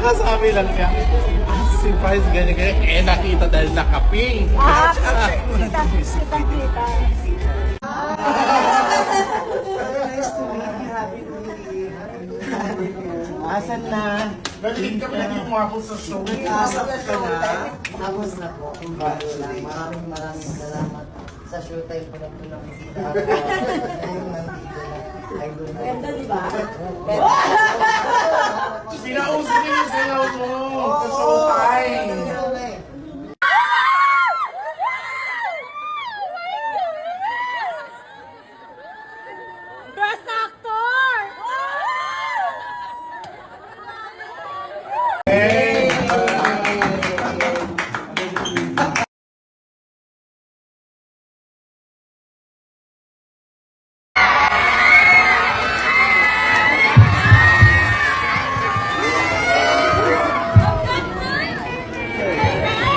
Kakasabi lang niya. Si Vice ganyan-ganyan. Eh, nakita dahil naka-pink. Kitang-kita. Asan na? Nag-link kami ng Marvel sa show. Asap ka na? Tapos na po. Maraming salamat. Sa showtime pa lang po nakikita ako. Ngayon nandito na. Idol na. Ganda, di ba? Pinausin niyo yung sayaw mo sa showtime. Best actor!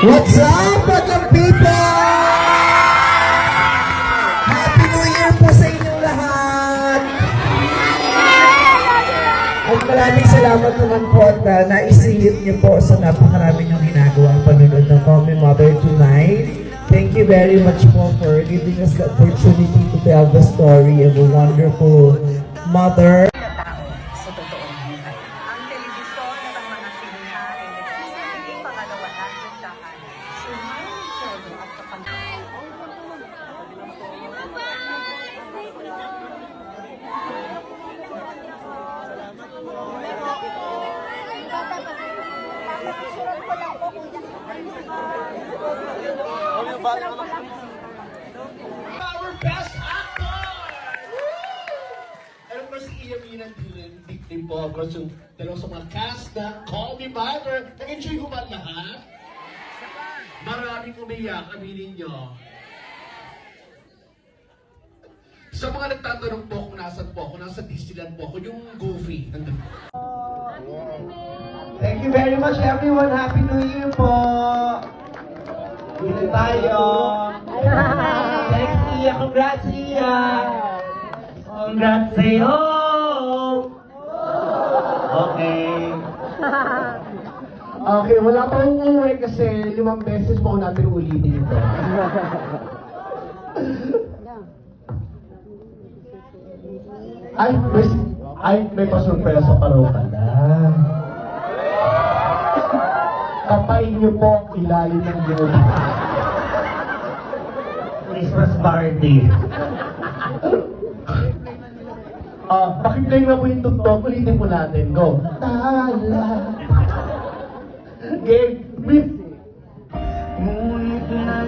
What's up, Batang People? Happy New Year po sa inyong lahat! At maraming salamat naman po at naisilip niyo po sa napakarami niyong ginagawang panonood ng Call Me Mother tonight. Thank you very much po for giving us the opportunity to tell the story of a wonderful mother. Sa totoong buhay. Ang telebisyon at ang mga sinihan ay nagsisilbing pangalawanan ng dahan. Sumayon Chelo at kapantay. Our best actor! Ano ba si Ian Minan din po? Of course, yung dalawang sa mga cast na Call Me Mother. Nag-enjoy ko ba lahat? Maraming umiyak, aminin nyo. Sa mga nagtatanong po kung nasan po ako, nasa Disneyland po ako, yung Goofy. Nandun. Thank you very much everyone. Happy New Year po. Dito tayo. Thanks Iya. Congrats Iya. Congrats sa'yo. Okay. Okay, wala pa akong umuwi kasi 5 beses po natin ulitin ito. May pasurpresa pa raw pala. Kapain niyo po ang ilalim ng ginod. Christmas party. Pakinggan na po yung tugtog. Ulitin po natin. Go. Tala. Game. Beep. Ngunit na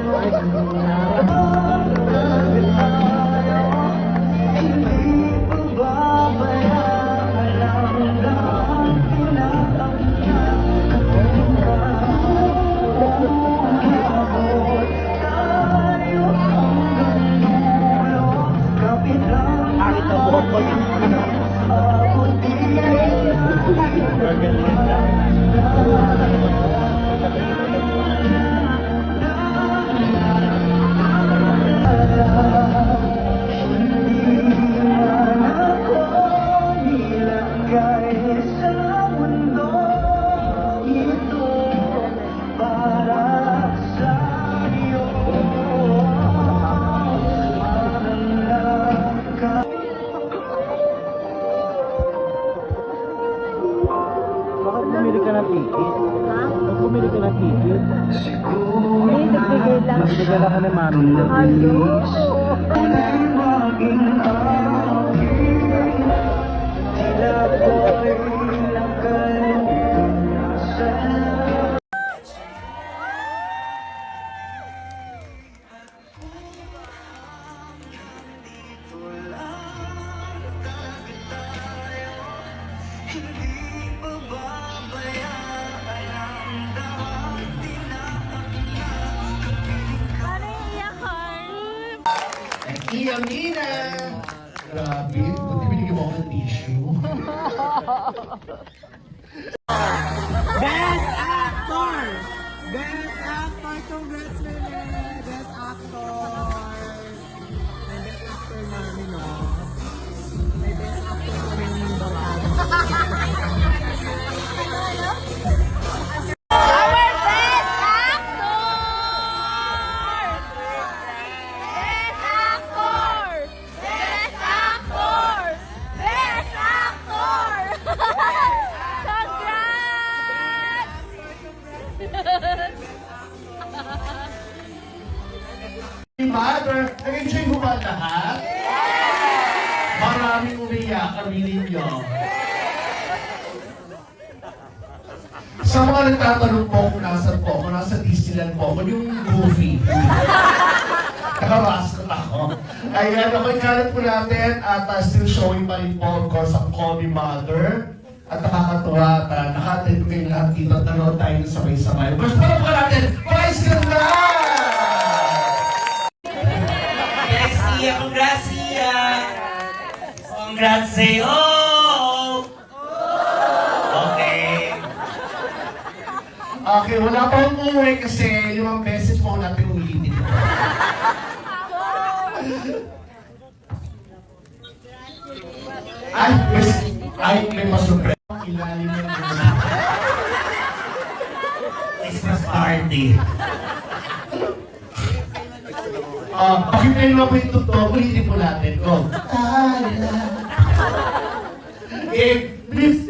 bumili ka ng ticket? Ha? Bumili ka ng ticket? Siguro na nagbigay lang ka ng mami. Ian Minan! Grabe, buti binigyan mo ako ng tissue. Best Actor! Best Actor! Congrats naman! Best Actor! May Best Actor namin, no? May Best Actor kami ng barang. Mother, nag-enjoy mo ba lahat? Maraming umiyak, aminin nyo. Sa mga nagtatanong po kung nasan po ako, nasa Disneyland po ako, yung Goofy. Nakaraskot ako. Ayan, okay, kalat po natin at still showing pa rin po, of course, ang Call Me Mother. At nakakatuwa at nakatin kayo lahat dito at nanood tayo ng sabay-sabay. Of course, pala po natin, Vice Ganda! Yes, Sia, congrats, Sia! Congrats sa'yo! Okay. Okay, wala pa akong umuwi kasi 5 beses po natin ulitin. May masupre. Ilalim ng Christmas party. pakinggan nyo po yung tugtog, ulitin po natin. Go. Please.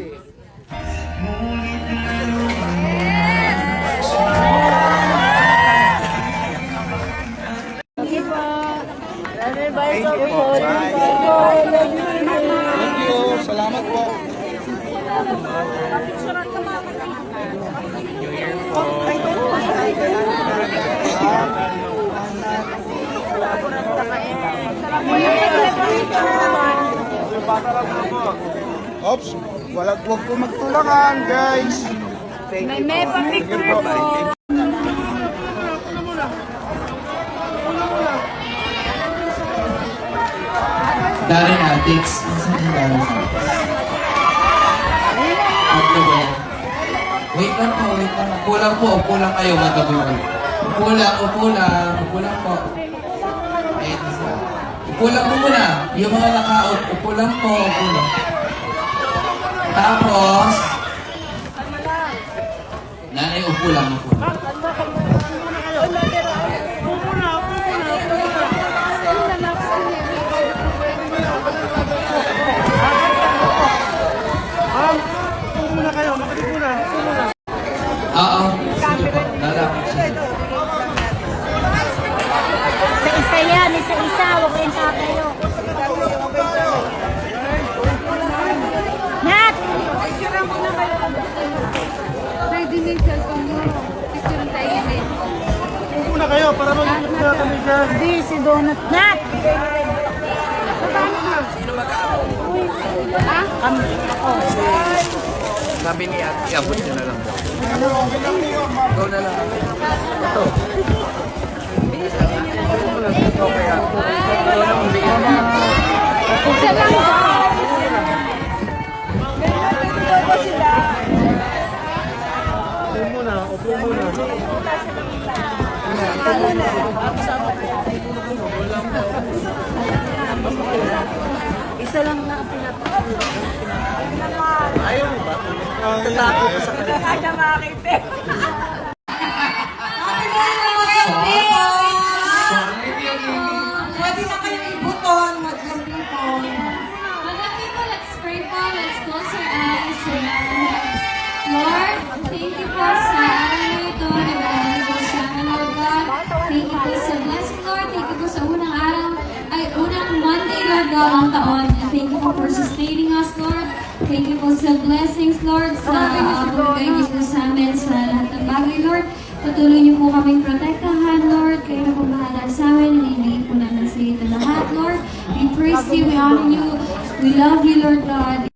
Salamat po. Oops, wag po magtulangan, guys. May pa-picture po. Darren Addicts. Saan yung Darren Addicts? Tatlo ba yan? Wait lang po, wait lang. Upo lang kayo, magabi ko. Upo lang po. Ayun isa. Upo lang po muna. Yung mga naka-out, upo lang. Tapos, nanay, upo lang. Oo, sige po. Lalapit siya. Isa-isa yan, isa-isa. Huwag kayong tatayo. Nat! Pwede na yung cellphone mo. Picture tayo din. Muna kayo para mag-ipot na kami dyan. Hindi, si Donut. Nat! Sino mag-aabot? Ha? Kami. Sabi ni Ate, iabot niya na lang daw. Ikaw na lang. Ito. Okay, ikaw na magbigay na. Isa lang. Upo muna. Isa lang na ang pinapakita. Ayaw mo ba? Tatakot ko sa kanila. Kaya makakita. Pwede na kayong ibuton, madlang people. Madlang people, let's pray po. Let's close our eyes and our hearts. Lord, thank you po sa araw na ito na binigay mo sa amin, Lord God. Thank you po sa blessing, Lord. Thank you po sa unang araw, unang Monday, Lord God, ng taon. And thank you po for sustaining us, Lord. Thank you po sa blessings, Lord, sa pagbigay niyo po sa amin sa lahat ng bagay, Lord. Patuloy niyo po kaming protektahan, Lord. Kayo na po bahala sa amin. Hinihingin po namin sa ito lahat, Lord. We praise you, we honor you. We love you, Lord God.